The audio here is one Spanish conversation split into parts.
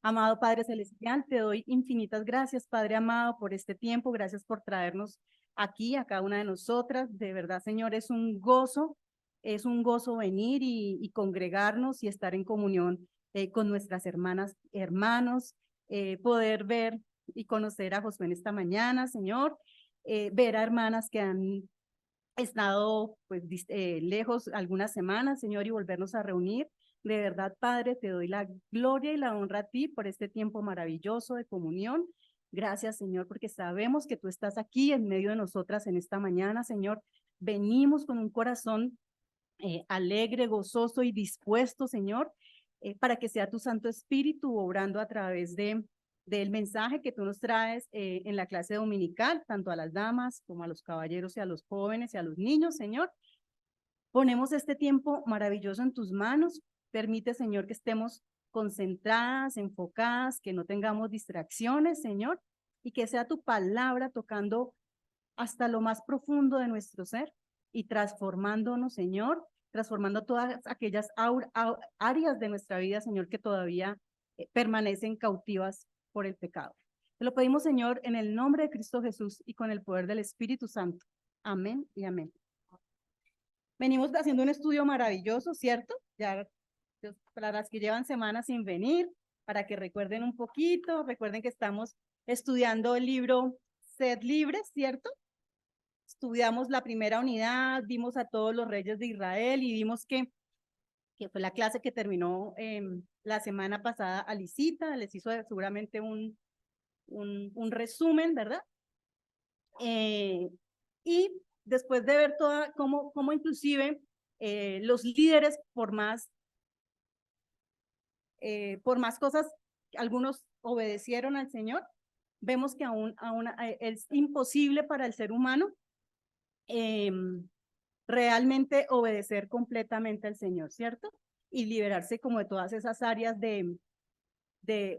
Amado Padre Celestial, te doy infinitas gracias, Padre amado, por este tiempo. Gracias por traernos aquí, a cada una de nosotras. De verdad, Señor, es un gozo venir y congregarnos y estar en comunión con nuestras hermanas, hermanos, poder ver y conocer a Josué en esta mañana, Señor, ver a hermanas que han estado pues lejos algunas semanas, Señor, y volvernos a reunir. De verdad, Padre, te doy la gloria y la honra a ti por este tiempo maravilloso de comunión. Gracias, Señor, porque sabemos que tú estás aquí en medio de nosotras en esta mañana, Señor. Venimos con un corazón alegre, gozoso y dispuesto, Señor, para que sea tu Santo Espíritu obrando a través del mensaje que tú nos traes en la clase dominical, tanto a las damas como a los caballeros y a los jóvenes y a los niños, Señor. Ponemos este tiempo maravilloso en tus manos. Permite, Señor, que estemos concentradas, enfocadas, que no tengamos distracciones, Señor, y que sea tu palabra tocando hasta lo más profundo de nuestro ser y transformándonos, Señor, transformando todas aquellas áreas de nuestra vida, Señor, que todavía permanecen cautivas por el pecado. Te lo pedimos, Señor, en el nombre de Cristo Jesús y con el poder del Espíritu Santo. Amén y amén. Venimos haciendo un estudio maravilloso, ¿cierto? Ya para las que llevan semanas sin venir, para que recuerden un poquito, recuerden que estamos estudiando el libro Sed Libres, ¿cierto? Estudiamos la primera unidad, vimos a todos los reyes de Israel y vimos que fue la clase que terminó la semana pasada Alicita, les hizo seguramente un resumen, ¿verdad? Y después de ver toda, cómo inclusive los líderes, por más cosas, algunos obedecieron al Señor, vemos que aún es imposible para el ser humano eh, realmente obedecer completamente al Señor, ¿cierto? Y liberarse como de todas esas áreas de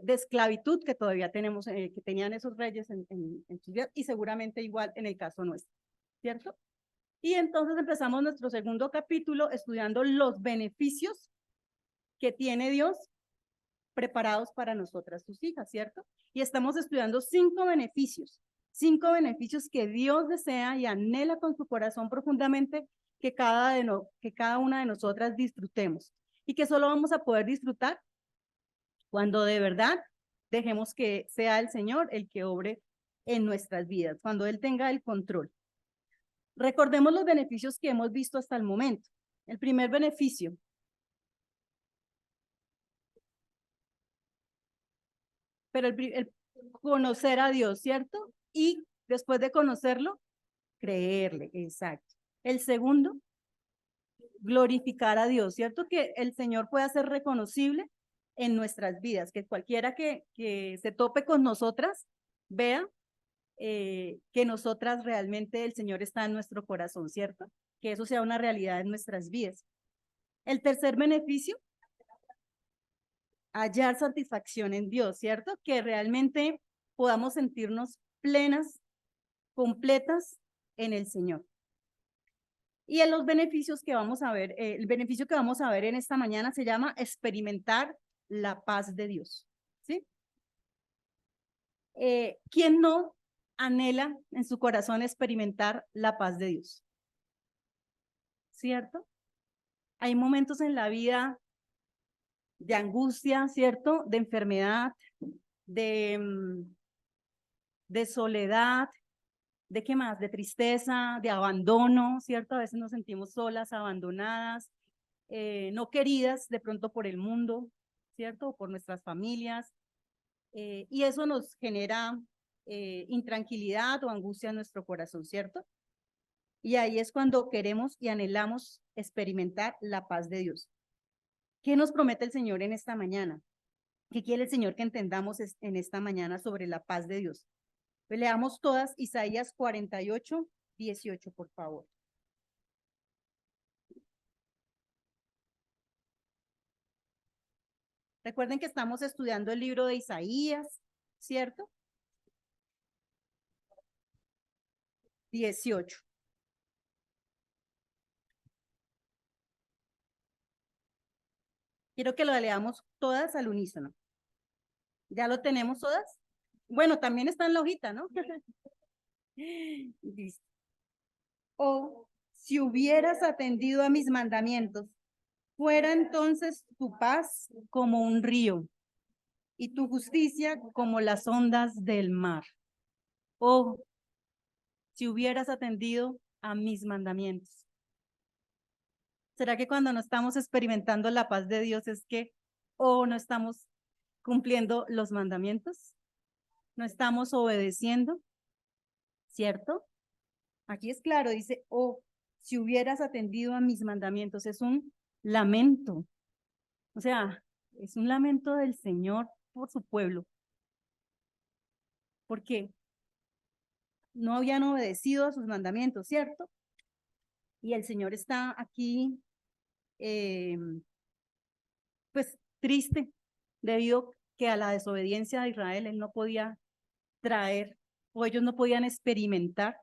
esclavitud que todavía tenemos, que tenían esos reyes en sus días, y seguramente igual en el caso nuestro, ¿cierto? Y entonces empezamos nuestro segundo capítulo estudiando los beneficios que tiene Dios preparados para nosotras, sus hijas, ¿cierto? Y estamos estudiando cinco beneficios que Dios desea y anhela con su corazón profundamente que cada una de nosotras disfrutemos y que solo vamos a poder disfrutar cuando de verdad dejemos que sea el Señor el que obre en nuestras vidas, cuando Él tenga el control. Recordemos los beneficios que hemos visto hasta el momento. El primer beneficio, pero el conocer a Dios, ¿cierto? Y después de conocerlo, creerle, exacto. El segundo, glorificar a Dios, ¿cierto? Que el Señor pueda ser reconocible en nuestras vidas, que cualquiera que se tope con nosotras vea que nosotras realmente el Señor está en nuestro corazón, ¿cierto? Que eso sea una realidad en nuestras vidas. El tercer beneficio, hallar satisfacción en Dios, ¿cierto? Que realmente podamos sentirnos plenas, completas en el Señor. Y en los beneficios que vamos a ver, el beneficio que vamos a ver en esta mañana se llama experimentar la paz de Dios, ¿sí? ¿Quién no anhela en su corazón experimentar la paz de Dios? ¿Cierto? Hay momentos en la vida de angustia, ¿cierto? De enfermedad, de, de soledad, ¿de qué más? De tristeza, de abandono, ¿cierto? A veces nos sentimos solas, abandonadas, no queridas de pronto por el mundo, ¿cierto? O por nuestras familias. Y eso nos genera intranquilidad o angustia en nuestro corazón, ¿cierto? Y ahí es cuando queremos y anhelamos experimentar la paz de Dios. ¿Qué nos promete el Señor en esta mañana? ¿Qué quiere el Señor que entendamos en esta mañana sobre la paz de Dios? Pues leamos todas Isaías 48, 18, por favor. Recuerden que estamos estudiando el libro de Isaías, ¿cierto? 18. Quiero que lo leamos todas al unísono. ¿Ya lo tenemos todas? Bueno, también está en la hojita, ¿no? Listo. O si hubieras atendido a mis mandamientos, fuera entonces tu paz como un río y tu justicia como las ondas del mar. O si hubieras atendido a mis mandamientos. ¿Será que cuando no estamos experimentando la paz de Dios es que o no estamos cumpliendo los mandamientos? ¿No estamos obedeciendo? ¿Cierto? Aquí es claro, dice, o si hubieras atendido a mis mandamientos, es un lamento. O sea, es un lamento del Señor por su pueblo, porque no habían obedecido a sus mandamientos, ¿cierto? Y el Señor está aquí, eh, pues triste, debido que a la desobediencia de Israel él no podía traer, o ellos no podían experimentar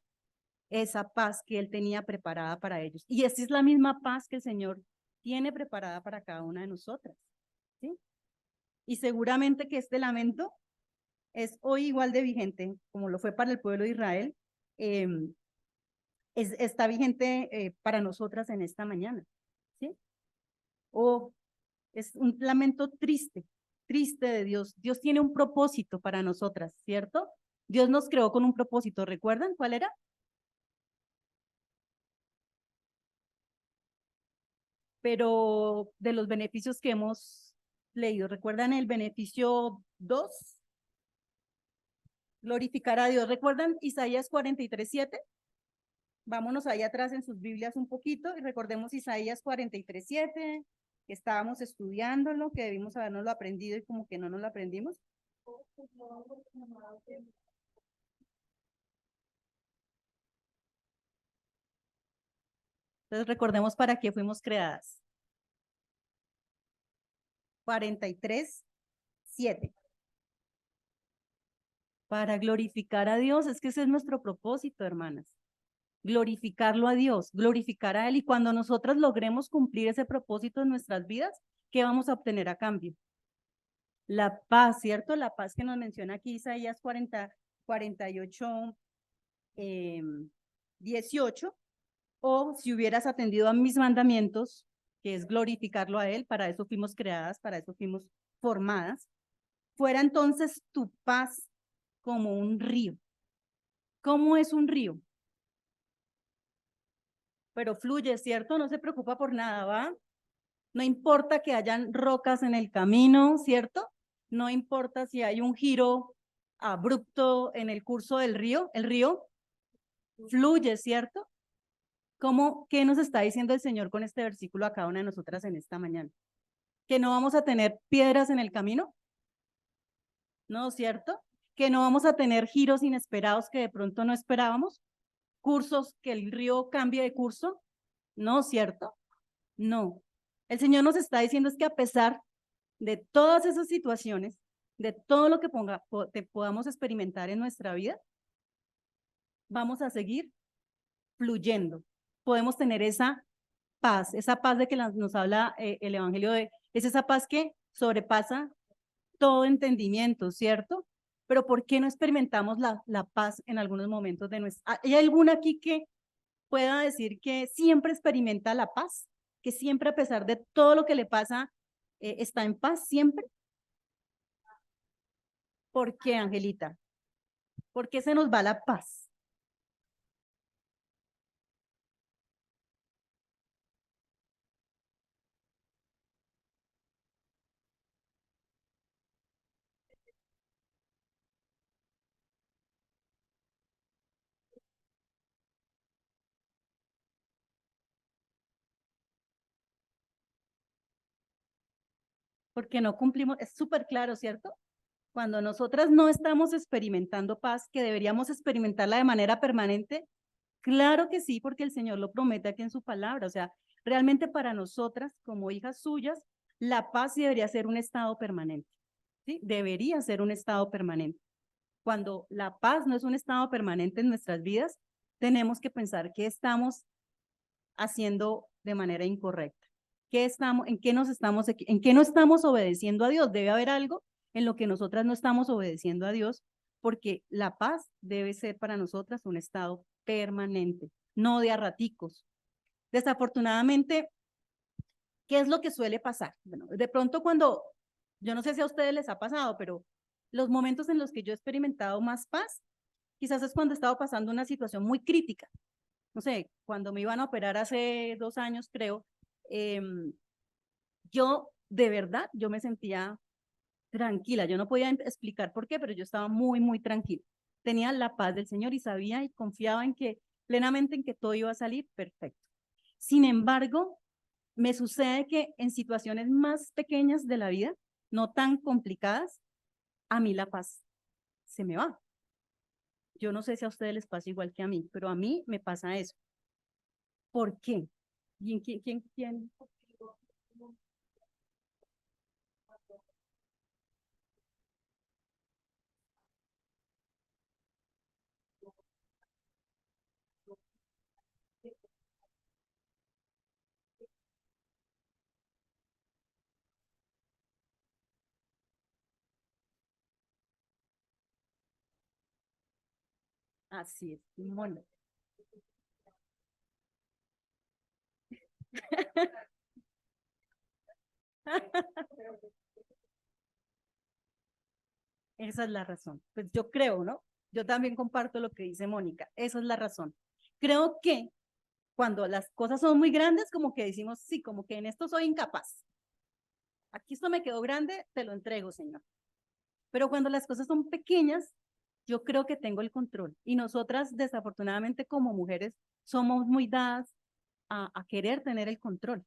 esa paz que él tenía preparada para ellos. Y esa es la misma paz que el Señor tiene preparada para cada una de nosotras, ¿sí? Y seguramente que este lamento es hoy igual de vigente como lo fue para el pueblo de Israel, eh, está vigente para nosotras en esta mañana, ¿sí? O es un lamento triste, triste de Dios. Dios tiene un propósito para nosotras, ¿cierto? Dios nos creó con un propósito, ¿recuerdan cuál era? Pero de los beneficios que hemos leído, ¿recuerdan el beneficio 2? Glorificar a Dios. ¿Recuerdan Isaías 43:7? Vámonos ahí atrás en sus Biblias un poquito y recordemos Isaías 43:7, que estábamos estudiándolo, que debimos habernoslo aprendido y como que no nos lo aprendimos. Entonces recordemos para qué fuimos creadas. 43:7. Para glorificar a Dios, es que ese es nuestro propósito, hermanas. Glorificarlo a Dios, glorificar a Él. Y cuando nosotras logremos cumplir ese propósito en nuestras vidas, ¿qué vamos a obtener a cambio? La paz, ¿cierto? La paz que nos menciona aquí Isaías 48, 18. O si hubieras atendido a mis mandamientos, que es glorificarlo a Él, para eso fuimos creadas, para eso fuimos formadas, fuera entonces tu paz como un río. ¿Cómo es un río? Pero fluye, ¿cierto? No se preocupa por nada, ¿va? No importa que hayan rocas en el camino, ¿cierto? No importa si hay un giro abrupto en el curso del río, el río fluye, ¿cierto? ¿Cómo, qué nos está diciendo el Señor con este versículo a cada una de nosotras en esta mañana? ¿Que no vamos a tener piedras en el camino? ¿No, cierto? ¿Que no vamos a tener giros inesperados que de pronto no esperábamos? ¿Cursos que el río cambie de curso? ¿No, cierto? No. El Señor nos está diciendo es que a pesar de todas esas situaciones, de todo lo que podamos experimentar en nuestra vida, vamos a seguir fluyendo. Podemos tener esa paz de que nos habla el Evangelio es esa paz que sobrepasa todo entendimiento, ¿cierto? Pero ¿por qué no experimentamos la paz en algunos momentos de nuestra? ¿Hay alguna aquí que pueda decir que siempre experimenta la paz? Que siempre a pesar de todo lo que le pasa, está en paz siempre. ¿Por qué, Angelita? ¿Por qué se nos va la paz? Porque no cumplimos, es súper claro, ¿cierto? Cuando nosotras no estamos experimentando paz, que deberíamos experimentarla de manera permanente, claro que sí, porque el Señor lo promete aquí en su palabra. O sea, realmente para nosotras, como hijas suyas, la paz sí debería ser un estado permanente, ¿sí? Debería ser un estado permanente. Cuando la paz no es un estado permanente en nuestras vidas, tenemos que pensar qué estamos haciendo de manera incorrecta. ¿Qué estamos, en qué nos estamos, en qué no estamos obedeciendo a Dios? Debe haber algo en lo que nosotras no estamos obedeciendo a Dios, porque la paz debe ser para nosotras un estado permanente, no de a raticos. Desafortunadamente, ¿qué es lo que suele pasar? Bueno, de pronto cuando, yo no sé si a ustedes les ha pasado, pero los momentos en los que yo he experimentado más paz, quizás es cuando he estado pasando una situación muy crítica. No sé, cuando me iban a operar hace 2 años, creo, eh, yo de verdad, yo me sentía tranquila. Yo no podía explicar por qué, pero yo estaba muy, muy tranquila. Tenía la paz del Señor y sabía y confiaba en que, plenamente en que todo iba a salir perfecto. Sin embargo, me sucede que en situaciones más pequeñas de la vida, no tan complicadas, a mí la paz se me va. Yo no sé si a ustedes les pasa igual que a mí, pero a mí me pasa eso. ¿Por qué? ¿Quién? Así es, bueno. Esa es la razón. Pues yo creo, ¿no? Yo también comparto lo que dice Mónica. Esa es la razón. Creo que cuando las cosas son muy grandes, como que decimos, sí, como que en esto soy incapaz. Aquí esto me quedó grande, te lo entrego, Señor. Pero cuando las cosas son pequeñas, yo creo que tengo el control. Y nosotras, desafortunadamente, como mujeres, somos muy dadas a querer tener el control,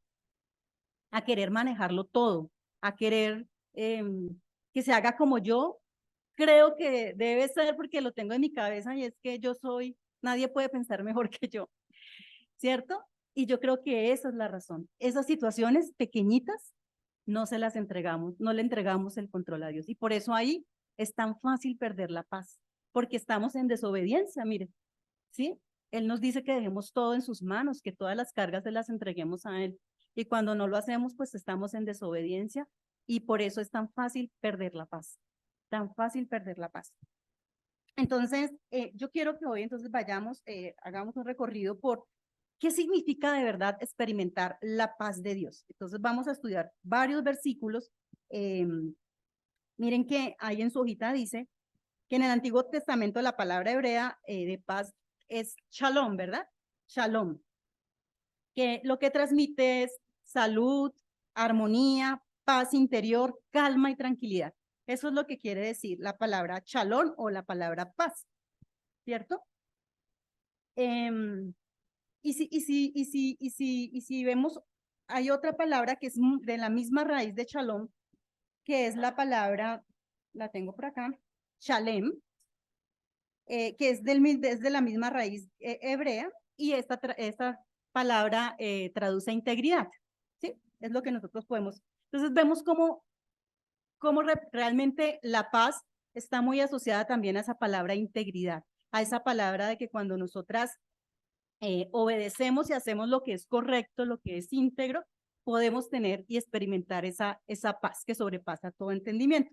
a querer manejarlo todo, a querer eh, que se haga como yo creo que debe ser porque lo tengo en mi cabeza y es que yo soy, nadie puede pensar mejor que yo, ¿cierto? Y yo creo que esa es la razón. Esas situaciones pequeñitas no se las entregamos, no le entregamos el control a Dios. Y por eso ahí es tan fácil perder la paz, porque estamos en desobediencia, mire, ¿sí? Él nos dice que dejemos todo en sus manos, que todas las cargas se las entreguemos a Él. Y cuando no lo hacemos, pues estamos en desobediencia y por eso es tan fácil perder la paz, tan fácil perder la paz. Entonces, yo quiero que hoy entonces vayamos, hagamos un recorrido por qué significa de verdad experimentar la paz de Dios. Entonces, vamos a estudiar varios versículos. Eh, Miren que ahí en su hojita dice que en el Antiguo Testamento la palabra hebrea de paz es shalom, ¿verdad? Shalom, que lo que transmite es salud, armonía, paz interior, calma y tranquilidad. Eso es lo que quiere decir la palabra shalom o la palabra paz, ¿cierto? Em, y si vemos, hay otra palabra que es de la misma raíz de shalom, que es la palabra, la tengo por acá, shalem, que es de la misma raíz hebrea, y esta palabra traduce integridad, ¿sí? Es lo que nosotros podemos. Entonces vemos cómo realmente la paz está muy asociada también a esa palabra integridad, a esa palabra de que cuando nosotras obedecemos y hacemos lo que es correcto, lo que es íntegro, podemos tener y experimentar esa paz que sobrepasa todo entendimiento.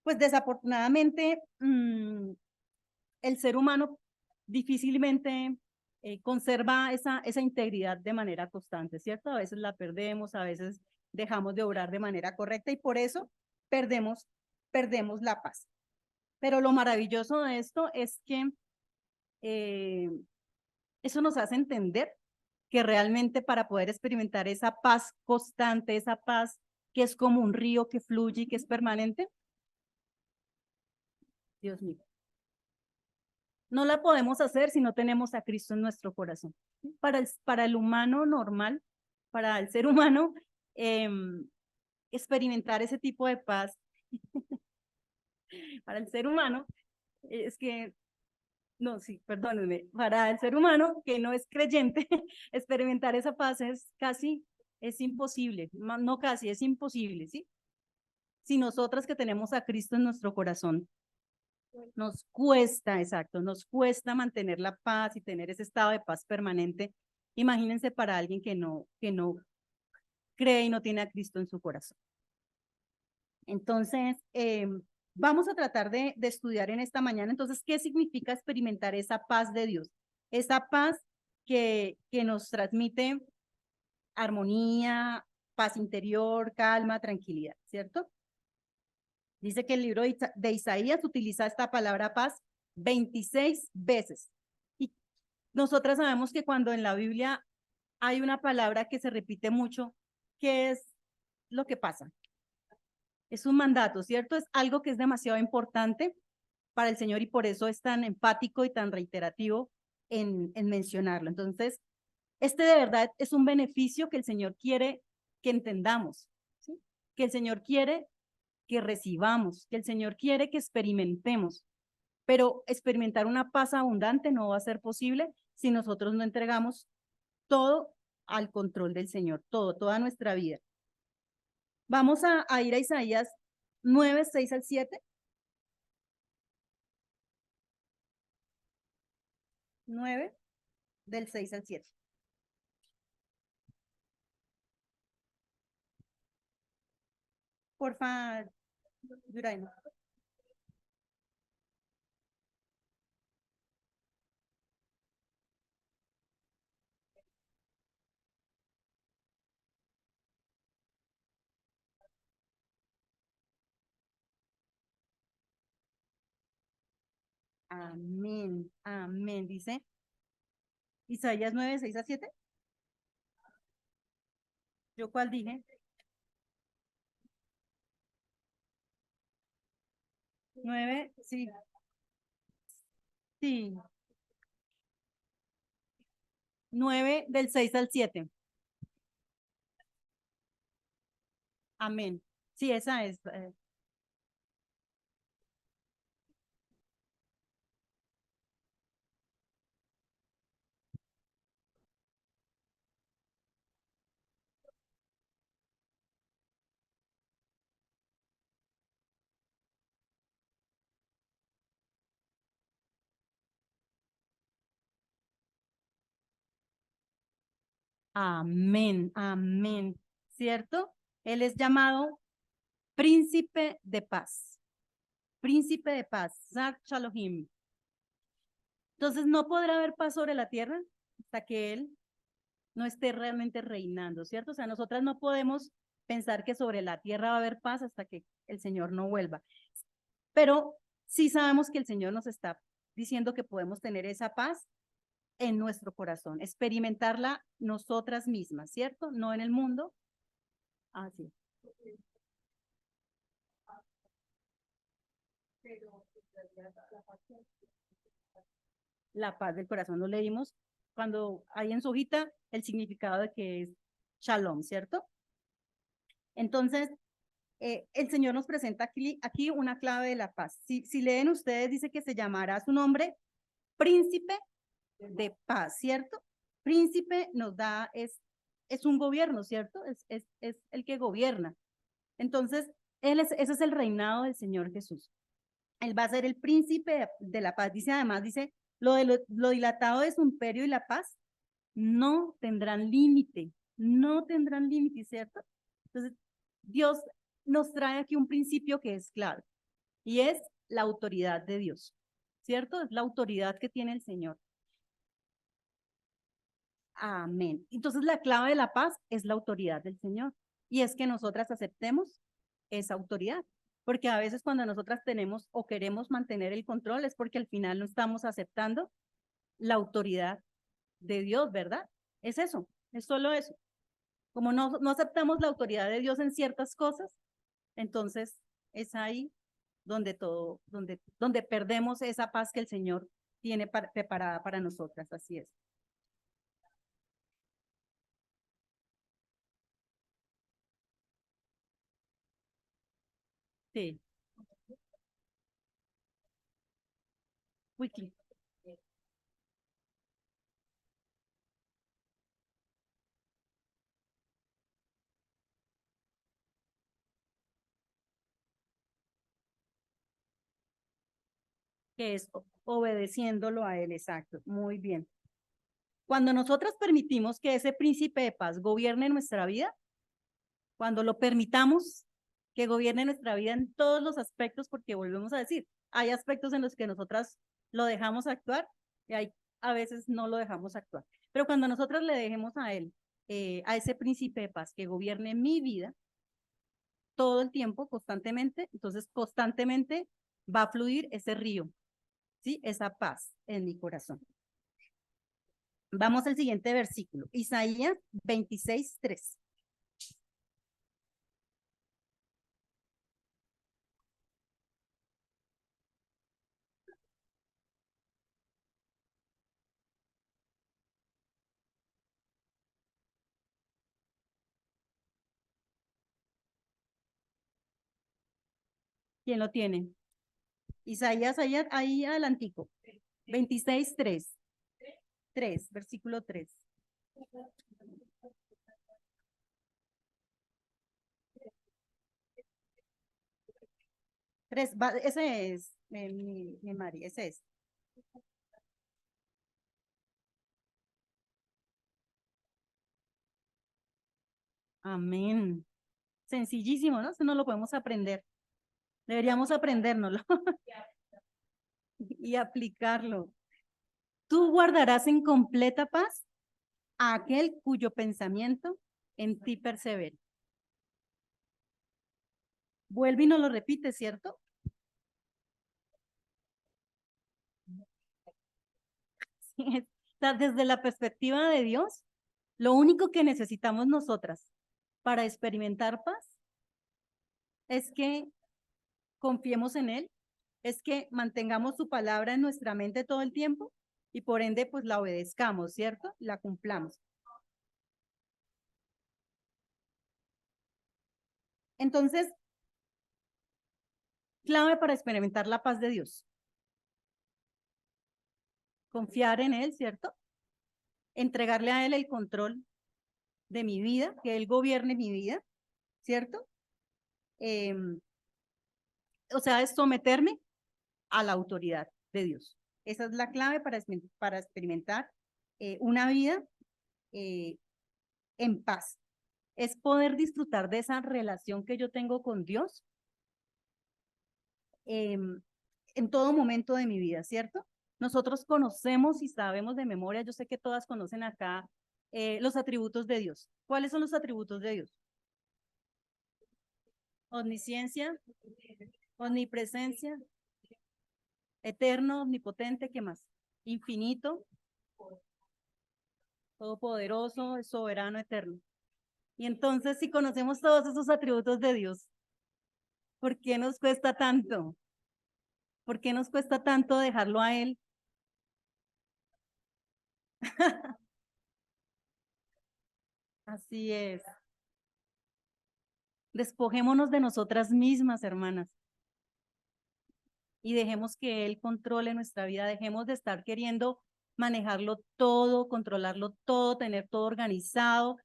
Pues desafortunadamente, el ser humano difícilmente conserva esa integridad de manera constante, ¿cierto? A veces la perdemos, a veces dejamos de obrar de manera correcta y por eso perdemos, perdemos la paz. Pero lo maravilloso de esto es que eh, eso nos hace entender que realmente para poder experimentar esa paz constante, esa paz que es como un río que fluye y que es permanente, Dios mío, no la podemos hacer si no tenemos a Cristo en nuestro corazón. Para el humano normal, para el ser humano, eh, experimentar ese tipo de paz, para el ser humano, es que, no, sí, perdónenme, para el ser humano que no es creyente, experimentar esa paz es imposible, no casi, es imposible, ¿sí? Si nosotras que tenemos a Cristo en nuestro corazón, nos cuesta, exacto, nos cuesta mantener la paz y tener ese estado de paz permanente. Imagínense para alguien que no cree y no tiene a Cristo en su corazón. Entonces, vamos a tratar de estudiar en esta mañana. Entonces, ¿qué significa experimentar esa paz de Dios? Esa paz que nos transmite armonía, paz interior, calma, tranquilidad, ¿cierto? Dice que el libro de Isaías utiliza esta palabra paz 26 veces. Y nosotras sabemos que cuando en la Biblia hay una palabra que se repite mucho, ¿qué es lo que pasa? Es un mandato, ¿cierto? Es algo que es demasiado importante para el Señor y por eso es tan enfático y tan reiterativo en mencionarlo. Entonces, este de verdad es un beneficio que el Señor quiere que entendamos, ¿sí? Que el Señor quiere que recibamos, que el Señor quiere que experimentemos, pero experimentar una paz abundante no va a ser posible si nosotros no entregamos todo al control del Señor, todo, toda nuestra vida. Vamos a ir a Isaías 9, 6 al 7. 9 del 6 al 7. Porfa, Yuraima. Amén, amén. Dice Isaías 9 6 a 7. ¿Yo cuál dije? 9 sí, sí. 9 del 6 al 7. Amén. Sí, esa es. Amén, amén. ¿Cierto? Él es llamado príncipe de paz. Príncipe de paz. Zar Shalohim. Entonces no podrá haber paz sobre la tierra hasta que Él no esté realmente reinando, ¿cierto? O sea, nosotras no podemos pensar que sobre la tierra va a haber paz hasta que el Señor no vuelva. Pero sí sabemos que el Señor nos está diciendo que podemos tener esa paz en nuestro corazón, experimentarla nosotras mismas, ¿cierto? No en el mundo. Así. La paz del corazón lo leímos cuando hay en su hojita el significado de que es shalom, ¿cierto? Entonces, el Señor nos presenta aquí una clave de la paz. Si leen ustedes, dice que se llamará su nombre príncipe de paz, ¿cierto? Príncipe nos da, es un gobierno, ¿cierto? Es el que gobierna. Entonces, ese es el reinado del Señor Jesús. Él va a ser el príncipe de la paz. Dice además, dice, lo dilatado de su imperio y la paz no tendrán límite, no tendrán límite, ¿cierto? Entonces, Dios nos trae aquí un principio que es clave y es la autoridad de Dios, ¿cierto? Es la autoridad que tiene el Señor. Amén. Entonces, la clave de la paz es la autoridad del Señor y es que nosotras aceptemos esa autoridad. Porque a veces cuando nosotras tenemos o queremos mantener el control es porque al final no estamos aceptando la autoridad de Dios, ¿verdad? Es eso, es solo eso. Como no aceptamos la autoridad de Dios en ciertas cosas, entonces es ahí donde perdemos esa paz que el Señor tiene preparada para nosotras. Así es. Sí, Wiki, que es obedeciéndolo a Él, exacto. Muy bien. Cuando nosotros permitimos que ese príncipe de paz gobierne nuestra vida, cuando lo permitamos, que gobierne nuestra vida en todos los aspectos, porque volvemos a decir, hay aspectos en los que nosotras lo dejamos actuar y hay a veces no lo dejamos actuar. Pero cuando nosotros le dejemos a él, a ese príncipe de paz que gobierne mi vida todo el tiempo, constantemente, entonces constantemente va a fluir ese río, ¿sí? Esa paz en mi corazón. Vamos al siguiente versículo, Isaías 26:3. ¿Quién lo tiene? Isaías, ahí adelantico. 26:3. 3, versículo 3. 3, ese es, mi Mari, ese es. Amén. Sencillísimo, ¿no? Eso no lo podemos aprender. Deberíamos aprendérnoslo y aplicarlo. Tú guardarás en completa paz a aquel cuyo pensamiento en ti persevera. Vuelve y nos lo repite, ¿cierto? Sí, desde la perspectiva de Dios, lo único que necesitamos nosotras para experimentar paz es que confiemos en Él, es que mantengamos su palabra en nuestra mente todo el tiempo y por ende pues la obedezcamos, ¿cierto? La cumplamos. Entonces, clave para experimentar la paz de Dios. Confiar en Él, ¿cierto? Entregarle a Él el control de mi vida, que Él gobierne mi vida, ¿cierto? Eh, o sea, es someterme a la autoridad de Dios. Esa es la clave para experimentar una vida eh, en paz. Es poder disfrutar de esa relación que yo tengo con Dios eh, en todo momento de mi vida, ¿cierto? Nosotros conocemos y sabemos de memoria, yo sé que todas conocen acá los atributos de Dios. ¿Cuáles son los atributos de Dios? Omnisciencia, omnipresencia, eterno, omnipotente, ¿qué más? Infinito, todopoderoso, soberano, eterno. Y entonces, si conocemos todos esos atributos de Dios, ¿por qué nos cuesta tanto? ¿Por qué nos cuesta tanto dejarlo a Él? Así es. Despojémonos de nosotras mismas, hermanas, y dejemos que Él controle nuestra vida. Dejemos de estar queriendo manejarlo todo, controlarlo todo, tener todo organizado,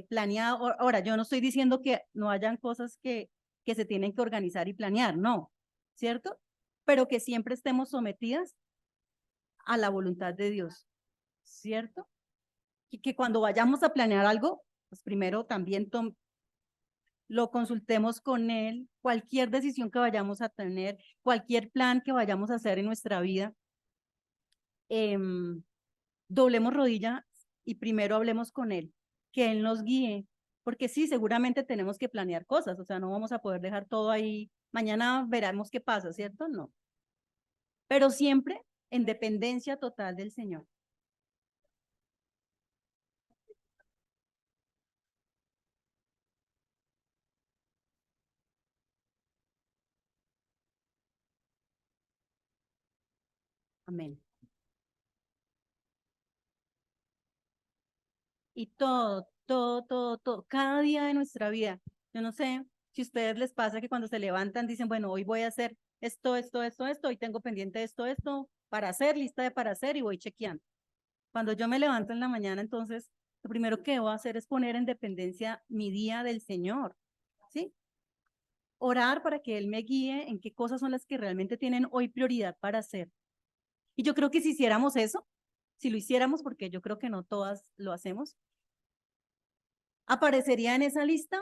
planeado. Ahora, yo no estoy diciendo que no hayan cosas que se tienen que organizar y planear, no, ¿cierto? Pero que siempre estemos sometidas a la voluntad de Dios, ¿cierto? Y que cuando vayamos a planear algo, pues primero también lo consultemos con Él, cualquier decisión que vayamos a tener, cualquier plan que vayamos a hacer en nuestra vida, eh, doblemos rodilla y primero hablemos con Él, que Él nos guíe, porque sí, seguramente tenemos que planear cosas, o sea, no vamos a poder dejar todo ahí, mañana veremos qué pasa, ¿cierto? No, pero siempre en dependencia total del Señor. Amén. Y todo, cada día de nuestra vida. Yo no sé si a ustedes les pasa que cuando se levantan dicen, bueno, hoy voy a hacer esto, hoy tengo pendiente esto, para hacer, lista de para hacer y voy chequeando. Cuando yo me levanto en la mañana, entonces, lo primero que voy a hacer es poner en dependencia mi día del Señor, ¿sí? Orar para que Él me guíe en qué cosas son las que realmente tienen hoy prioridad para hacer. Y yo creo que si hiciéramos eso, si lo hiciéramos, porque yo creo que no todas lo hacemos, aparecería en esa lista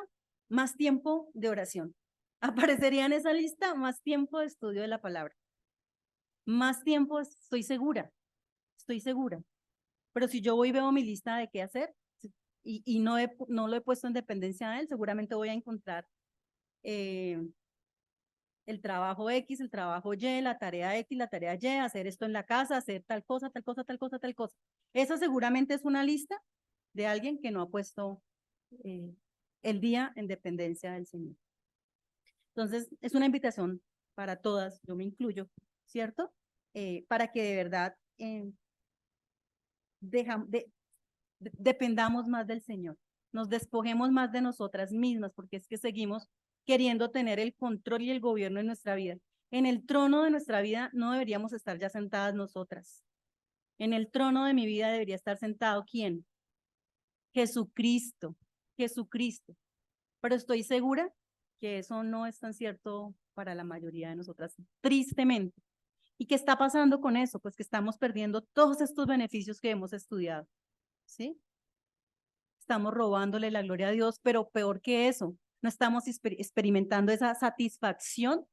más tiempo de oración. aparecería en esa lista más tiempo de estudio de la palabra. Más tiempo, estoy segura, estoy segura. Pero si yo voy y veo mi lista de qué hacer y no lo he puesto en dependencia de él, seguramente voy a encontrar eh, el trabajo X, el trabajo Y, la tarea X, la tarea Y, hacer esto en la casa, hacer tal cosa, tal cosa, tal cosa, tal cosa. Esa seguramente es una lista de alguien que no ha puesto eh, el día en dependencia del Señor. Entonces, es una invitación para todas, yo me incluyo, ¿cierto? Para que de verdad dependamos más del Señor, nos despojemos más de nosotras mismas, porque es que seguimos queriendo tener el control y el gobierno en nuestra vida. En el trono de nuestra vida no deberíamos estar ya sentadas nosotras. En el trono de mi vida debería estar sentado ¿quién? Jesucristo, Jesucristo. Pero estoy segura que eso no es tan cierto para la mayoría de nosotras, tristemente. ¿Y qué está pasando con eso? Pues que estamos perdiendo todos estos beneficios que hemos estudiado, ¿sí? Estamos robándole la gloria a Dios, pero peor que eso, no estamos experimentando esa satisfacción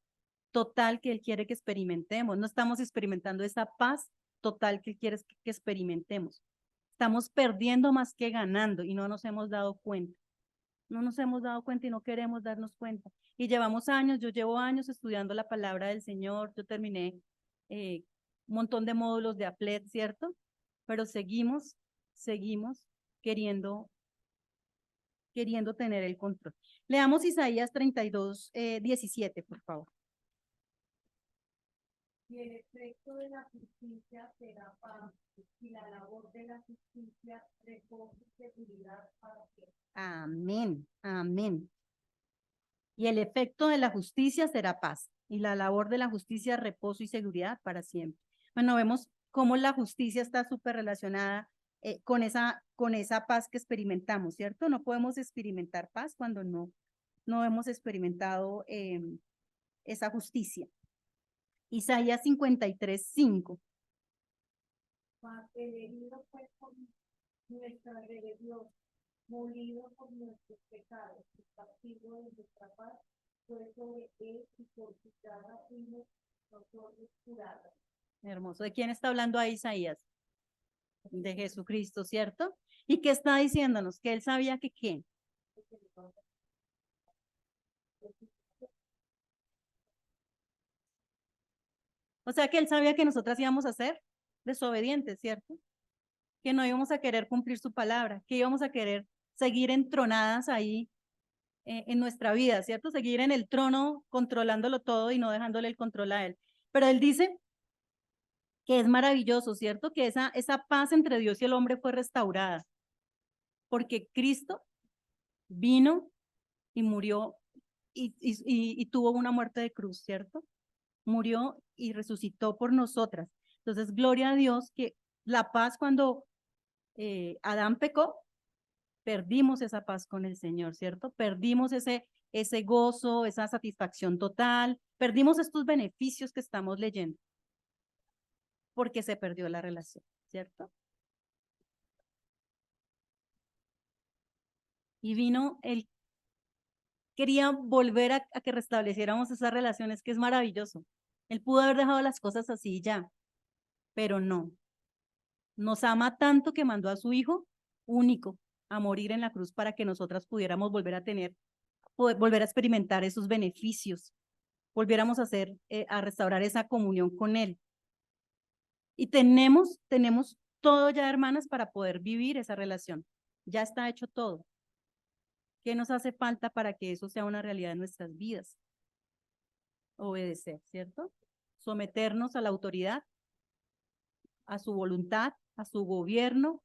total que Él quiere que experimentemos, no estamos experimentando esa paz total que Él quiere que experimentemos. Estamos perdiendo más que ganando y no nos hemos dado cuenta. No nos hemos dado cuenta y no queremos darnos cuenta. Y llevamos años, yo llevo años estudiando la palabra del Señor, yo terminé un montón de módulos de APLED, ¿cierto? Pero seguimos queriendo tener el control. Leamos Isaías 32, 17, por favor. Y el efecto de la justicia será paz, y la labor de la justicia reposo y seguridad para siempre. Amén, amén. Y el efecto de la justicia será paz, y la labor de la justicia reposo y seguridad para siempre. Bueno, vemos cómo la justicia está súper relacionada con esa paz que experimentamos, ¿cierto? No podemos experimentar paz cuando no hemos experimentado esa justicia. Isaías 53, 5. Mas el herido fue por nuestra rebelión, molido por nuestros pecados, el castigo de nuestra paz fue sobre él y por su llaga fuimos nosotros curados. Hermoso. ¿De quién está hablando ahí Isaías? De Jesucristo, ¿cierto? ¿Y qué está diciéndonos? Que él sabía que qué. O sea que él sabía que nosotras íbamos a ser desobedientes, ¿cierto? Que no íbamos a querer cumplir su palabra, que íbamos a querer seguir entronadas ahí en nuestra vida, ¿cierto? Seguir en el trono controlándolo todo y no dejándole el control a él. Pero él dice que es maravilloso, ¿cierto? Que esa paz entre Dios y el hombre fue restaurada, porque Cristo vino y murió y tuvo una muerte de cruz, ¿cierto? Murió y resucitó por nosotras. Entonces, gloria a Dios que la paz cuando Adán pecó, perdimos esa paz con el Señor, ¿cierto? Perdimos ese gozo, esa satisfacción total, perdimos estos beneficios que estamos leyendo, porque se perdió la relación, ¿cierto? Y vino él quería volver a que restableciéramos esas relaciones, que es maravilloso. Él pudo haber dejado las cosas así ya, pero no. Nos ama tanto que mandó a su hijo único a morir en la cruz para que nosotras pudiéramos volver a volver a experimentar esos beneficios, volviéramos a restaurar esa comunión con él. Y tenemos todo ya, hermanas, para poder vivir esa relación. Ya está hecho todo. ¿Qué nos hace falta para que eso sea una realidad en nuestras vidas? Obedecer, ¿cierto? Someternos a la autoridad, a su voluntad, a su gobierno,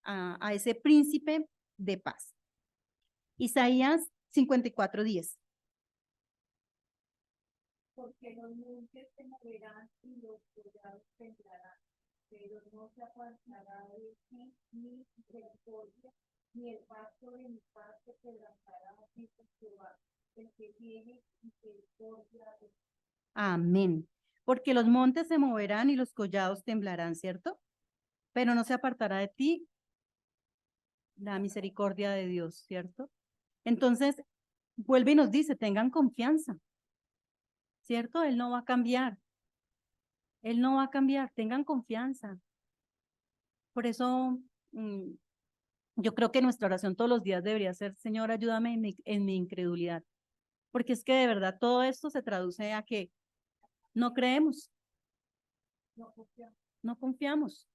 a ese príncipe de paz. Isaías 54:10. Porque los montes se moverán y los collados temblarán, pero no se apartará de ti ni misericordia, ni el pacto de mi paz se quebrantará, dice Jehová, el que tiene misericordia de ti. Amén. Porque los montes se moverán y los collados temblarán, ¿cierto? Pero no se apartará de ti la misericordia de Dios, ¿cierto? Entonces, vuelve y nos dice, tengan confianza, ¿cierto? Él no va a cambiar, Él no va a cambiar, tengan confianza. Por eso, yo creo que nuestra oración todos los días debería ser, Señor, ayúdame en mi incredulidad, porque es que de verdad todo esto se traduce a que no creemos, No confiamos. no confiamos.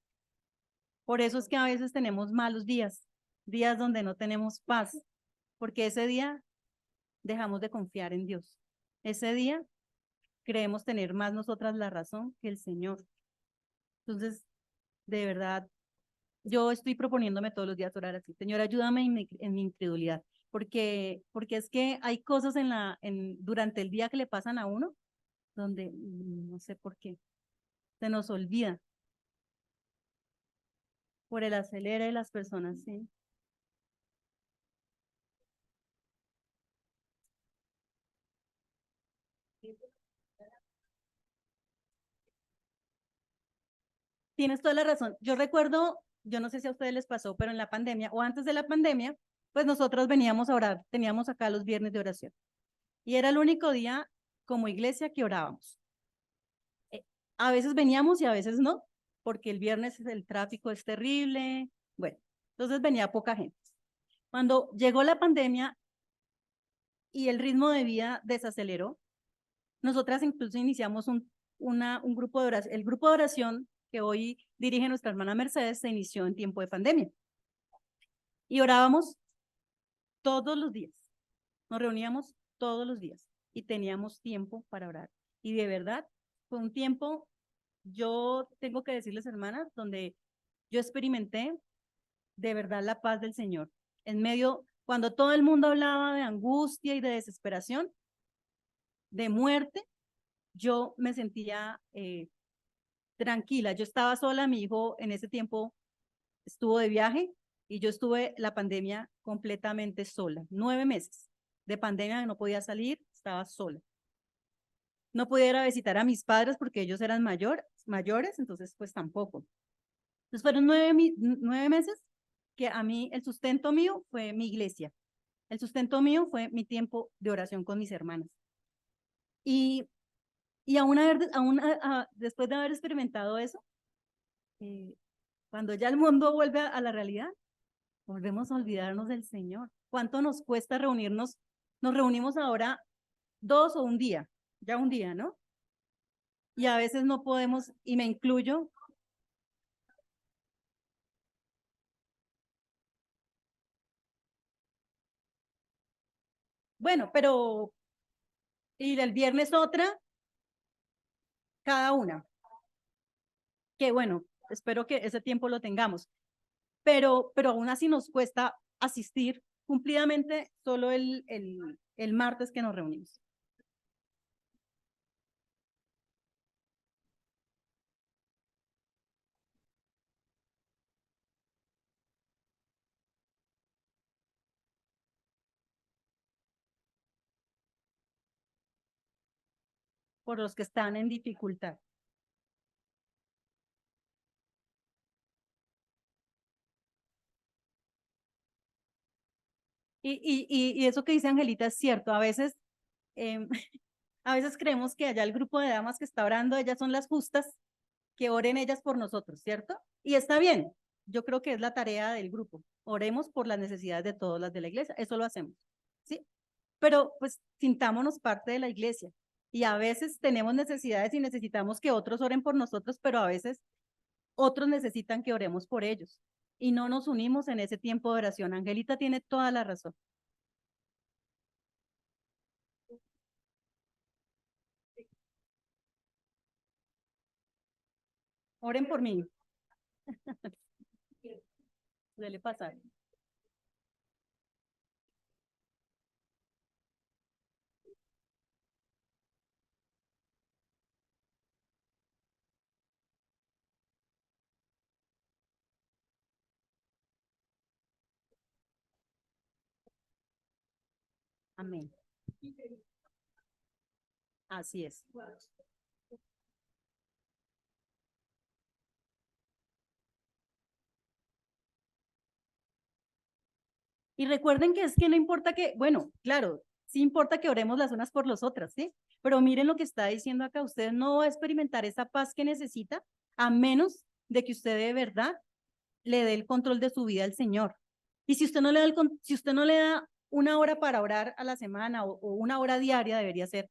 Por eso es que a veces tenemos malos días, días donde no tenemos paz, porque ese día dejamos de confiar en Dios. Ese día creemos tener más nosotras la razón que el Señor. Entonces, de verdad, yo estoy proponiéndome todos los días orar así. Señor, ayúdame en mi incredulidad, porque es que hay cosas durante el día que le pasan a uno donde no sé por qué, se nos olvida por el acelere de las personas, ¿sí? Tienes toda la razón. Yo recuerdo, yo no sé si a ustedes les pasó, pero en la pandemia o antes de la pandemia, pues nosotros veníamos a orar, teníamos acá los viernes de oración y era el único día como iglesia que orábamos. A veces veníamos y a veces no, porque el viernes el tráfico es terrible, bueno, entonces venía poca gente. Cuando llegó la pandemia y el ritmo de vida desaceleró, nosotras incluso iniciamos un grupo de oración. El grupo de oración que hoy dirige nuestra hermana Mercedes se inició en tiempo de pandemia y orábamos todos los días. Nos reuníamos todos los días y teníamos tiempo para orar. Y de verdad, fue un tiempo, yo tengo que decirles, hermanas, donde yo experimenté de verdad la paz del Señor. En medio, cuando todo el mundo hablaba de angustia y de desesperación, de muerte, yo me sentía tranquila. Yo estaba sola, mi hijo en ese tiempo estuvo de viaje y yo estuve la pandemia completamente sola, 9 meses de pandemia, no podía salir, estaba sola. No podía ir a visitar a mis padres porque ellos eran mayores, entonces pues tampoco. Entonces fueron 9 meses que a mí el sustento mío fue mi iglesia. El sustento mío fue mi tiempo de oración con mis hermanas. Y, y después de haber experimentado eso, eh, cuando ya el mundo vuelve a la realidad, volvemos a olvidarnos del Señor. ¿Cuánto nos cuesta reunirnos? Nos reunimos ahora 2 o un día, ya un día, ¿no? Y a veces no podemos, y me incluyo, bueno, pero, y el viernes otra, cada una, que bueno, espero que ese tiempo lo tengamos, pero aún así nos cuesta asistir cumplidamente solo el martes que nos reunimos. Por los que están en dificultad. Y eso que dice Angelita es cierto, eh, a veces creemos que allá el grupo de damas que está orando, ellas son las justas, que oren ellas por nosotros, ¿cierto? Y está bien, yo creo que es la tarea del grupo, oremos por las necesidades de todas las de la iglesia, eso lo hacemos, ¿sí? Pero pues sintámonos parte de la iglesia y a veces tenemos necesidades y necesitamos que otros oren por nosotros, pero a veces otros necesitan que oremos por ellos y no nos unimos en ese tiempo de oración. Angelita tiene toda la razón. Oren por mí, suele pasar. Amén. Así es. Y recuerden que es que no importa que, bueno, claro, Sí importa que oremos las unas por las otras, ¿sí? Pero miren lo que está diciendo acá, usted no va a experimentar esa paz que necesita a menos de que usted de verdad le dé el control de su vida al Señor. Y si usted no le da, si usted no le da una hora para orar a la semana o una hora diaria, debería ser,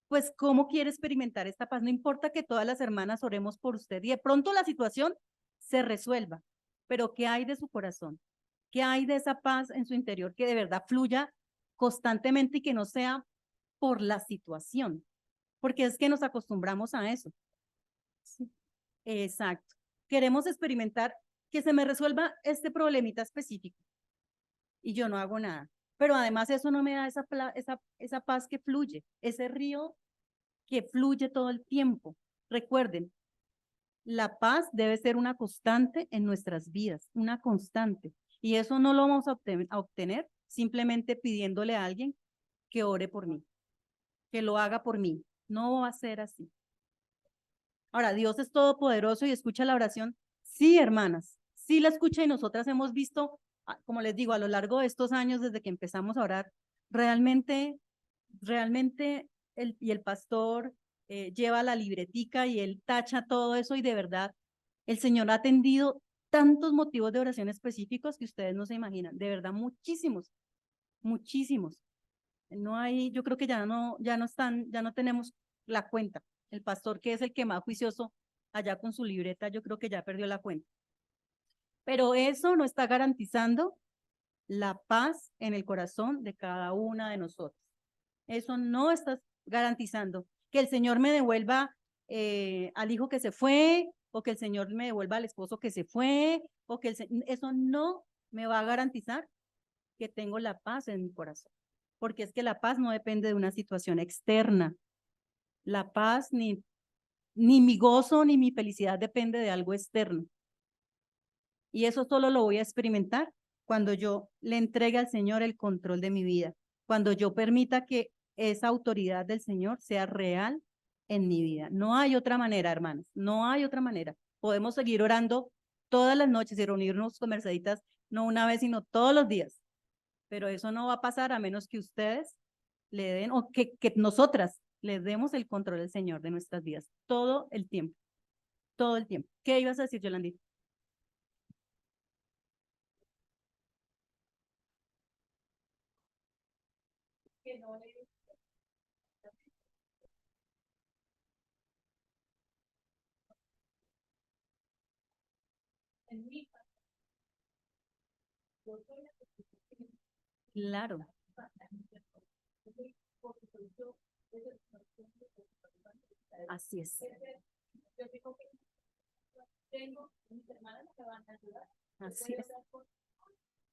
pues, ¿cómo quiere experimentar esta paz? No importa que todas las hermanas oremos por usted y de pronto la situación se resuelva, pero ¿qué hay de su corazón? ¿Qué hay de esa paz en su interior que de verdad fluya constantemente y que no sea por la situación? Porque es que nos acostumbramos a eso. Sí. Exacto. Queremos experimentar que se me resuelva este problemita específico y yo no hago nada. Pero además eso no me da esa paz que fluye, ese río que fluye todo el tiempo. Recuerden, la paz debe ser una constante en nuestras vidas, una constante. Y eso no lo vamos a obtener simplemente pidiéndole a alguien que ore por mí, que lo haga por mí. No va a ser así. Ahora, Dios es todopoderoso y escucha la oración. Sí, hermanas, sí la escucha y nosotras hemos visto, como les digo, a lo largo de estos años desde que empezamos a orar, realmente el pastor lleva la libretica y él tacha todo eso y de verdad el Señor ha atendido tantos motivos de oración específicos que ustedes no se imaginan, de verdad muchísimos, muchísimos. No hay, yo creo que ya no están, ya no tenemos la cuenta. El pastor que es el que más juicioso allá con su libreta, yo creo que ya perdió la cuenta. Pero eso no está garantizando la paz en el corazón de cada una de nosotros. Eso no está garantizando que el Señor me devuelva al hijo que se fue, o que el Señor me devuelva al esposo que se fue, o que eso no me va a garantizar que tengo la paz en mi corazón. Porque es que la paz no depende de una situación externa. La paz ni mi gozo ni mi felicidad depende de algo externo. Y eso solo lo voy a experimentar cuando yo le entregue al Señor el control de mi vida, cuando yo permita que esa autoridad del Señor sea real en mi vida. No hay otra manera, hermanos, no hay otra manera. Podemos seguir orando todas las noches y reunirnos con Merceditas, no una vez, sino todos los días. Pero eso no va a pasar a menos que ustedes le den, o que nosotras les demos el control del Señor de nuestras vidas todo el tiempo, todo el tiempo. ¿Qué ibas a decir, Yolandita? que no le en mi yo soy la que Claro, porque soy yo, es el así es, yo tengo mis hermanas que van a ayudar. Yo así voy a es. hablar con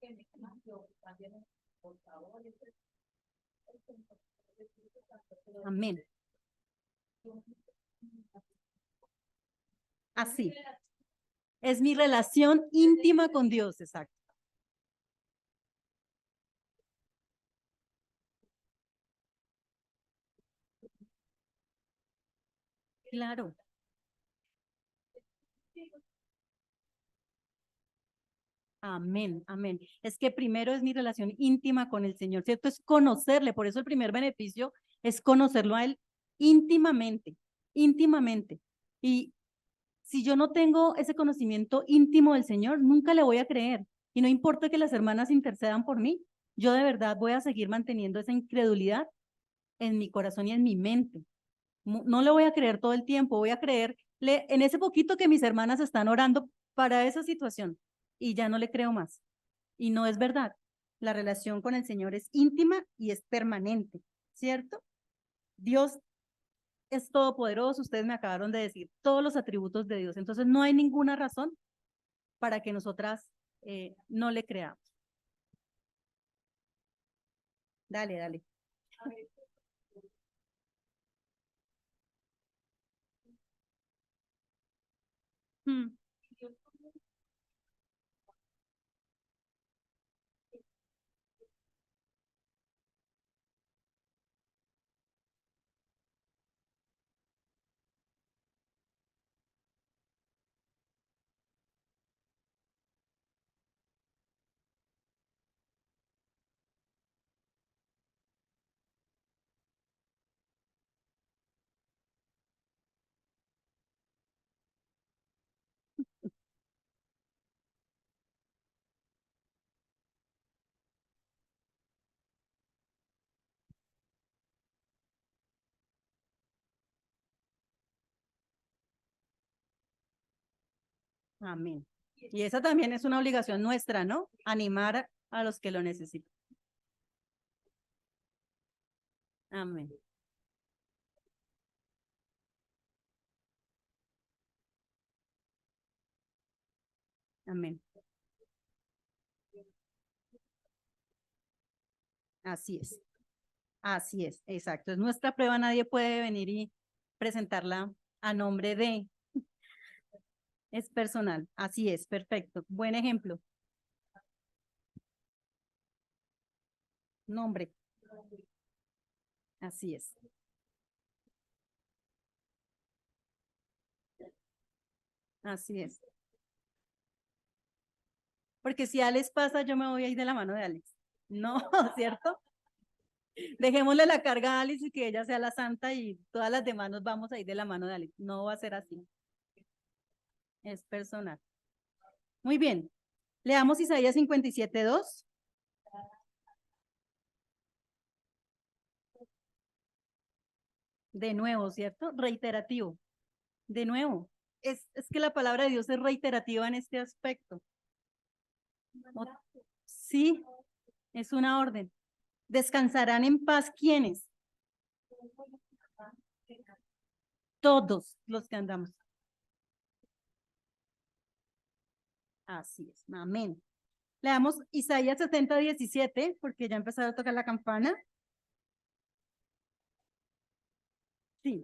que me yo también, por favor, Amén. Así. Es mi relación íntima con Dios, exacto. Claro. Amén, amén. Es que primero es mi relación íntima con el Señor, ¿cierto? Es conocerle, por eso el primer beneficio es conocerlo a Él íntimamente, íntimamente. Y si yo no tengo ese conocimiento íntimo del Señor, nunca le voy a creer. Y no importa que las hermanas intercedan por mí, yo de verdad voy a seguir manteniendo esa incredulidad en mi corazón y en mi mente. No le voy a creer todo el tiempo, voy a creerle en ese poquito que mis hermanas están orando para esa situación y ya no le creo más. Y no es verdad. La relación con el Señor es íntima y es permanente, ¿cierto? Dios es todopoderoso, ustedes me acabaron de decir todos los atributos de Dios, entonces no hay ninguna razón para que nosotras no le creamos. Dale, dale. Hmm. Amén. Y esa también es una obligación nuestra, ¿no? Animar a los que lo necesitan. Amén. Amén. Así es. Así es. Exacto. Es nuestra prueba. Nadie puede venir y presentarla a nombre de. Es personal. Así es. Perfecto. Buen ejemplo. Nombre. Así es. Así es. Porque si Alex pasa, yo me voy a ir de la mano de Alex. No, ¿cierto? Dejémosle la carga a Alice y que ella sea la santa y todas las demás nos vamos a ir de la mano de Alice. No va a ser así. Es personal. Muy bien. Leamos Isaías 57:2. De nuevo, ¿cierto? Reiterativo. De nuevo. Es que la palabra de Dios es reiterativa en este aspecto. O- Sí, es una orden. ¿Descansarán en paz quiénes? Todos los que andamos. Así es. Amén. Leamos Isaías 70:17, porque ya empezaron a tocar la campana. Sí.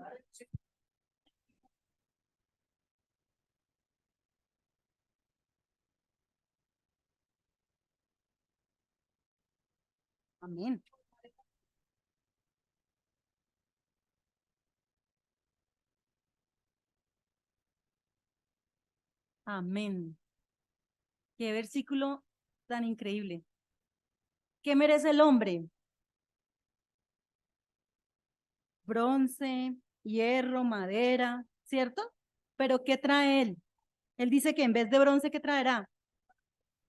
Amén. Amén. Qué versículo tan increíble. ¿Qué merece el hombre? Bronce, hierro, madera, ¿cierto? Pero ¿qué trae él? Él dice que en vez de bronce, ¿qué traerá?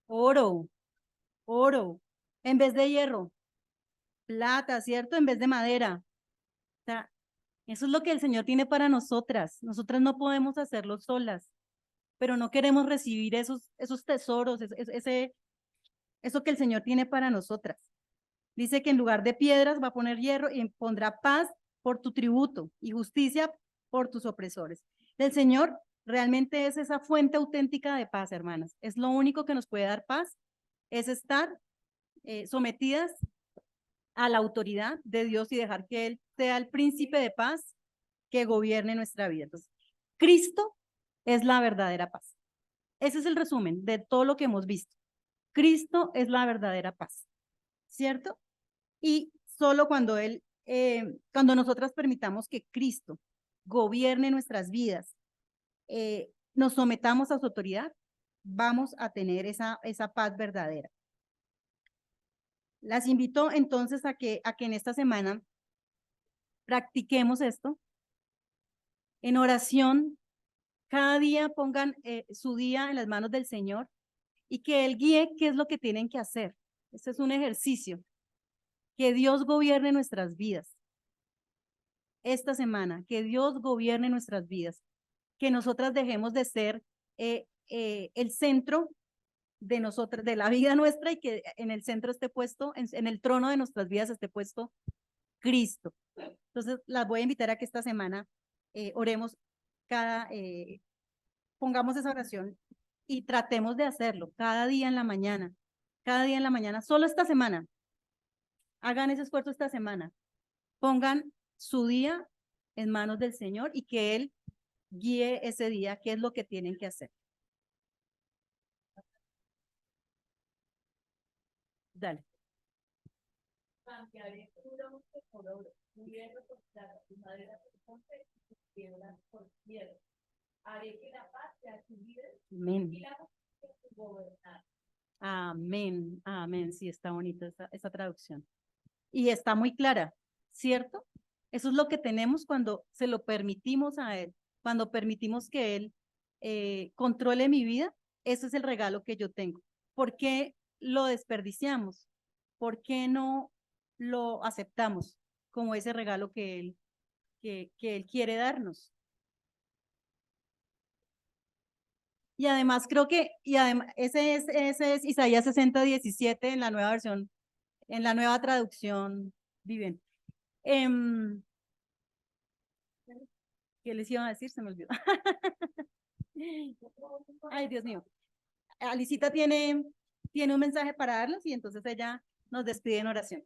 Oro, oro. En vez de hierro, plata, ¿cierto? En vez de madera. O sea, eso es lo que el Señor tiene para nosotras. Nosotras no podemos hacerlo solas, pero no queremos recibir esos tesoros, eso que el Señor tiene para nosotras. Dice que en lugar de piedras va a poner hierro y pondrá paz por tu tributo y justicia por tus opresores. El Señor realmente es esa fuente auténtica de paz, hermanas. Es lo único que nos puede dar paz, es estar sometidas a la autoridad de Dios y dejar que Él sea el príncipe de paz que gobierne nuestra vida. Entonces, Cristo es la verdadera paz. Ese es el resumen de todo lo que hemos visto. Cristo es la verdadera paz, ¿cierto? Y solo cuando nosotras permitamos que Cristo gobierne nuestras vidas, nos sometamos a su autoridad, vamos a tener esa paz verdadera. Las invito entonces a que en esta semana practiquemos esto. En oración, cada día pongan su día en las manos del Señor y que Él guíe qué es lo que tienen que hacer. Este es un ejercicio. Que Dios gobierne nuestras vidas. Esta semana, que Dios gobierne nuestras vidas. Que nosotras dejemos de ser el centro de nosotras, de la vida nuestra y que en el centro esté puesto, en el trono de nuestras vidas esté puesto Cristo. Entonces, las voy a invitar a que esta semana oremos pongamos esa oración y tratemos de hacerlo cada día en la mañana, solo esta semana. Hagan ese esfuerzo esta semana. Pongan su día en manos del Señor y que Él guíe ese día, qué es lo que tienen que hacer. Dale. Cambiaré tu bronce por oro, tu hierro por plata, tu madera por bronce y tu piedra por piedra. Haré que la paz sea tu líder Amén. y la justicia tu gobernar. Amén. Amén. Sí, está bonita esa traducción. Y está muy clara, ¿cierto? Eso es lo que tenemos cuando se lo permitimos a Él, cuando permitimos que Él controle mi vida. Ese es el regalo que yo tengo. ¿Por qué lo desperdiciamos? ¿Por qué no lo aceptamos como ese regalo que él quiere darnos? Y además creo que, y además, ese es Isaías 60:17 en la nueva versión, en la nueva traducción, viven. ¿Qué les iba a decir? Se me olvidó. Ay, Dios mío. Alicita tiene un mensaje para darnos y entonces ella nos despide en oración.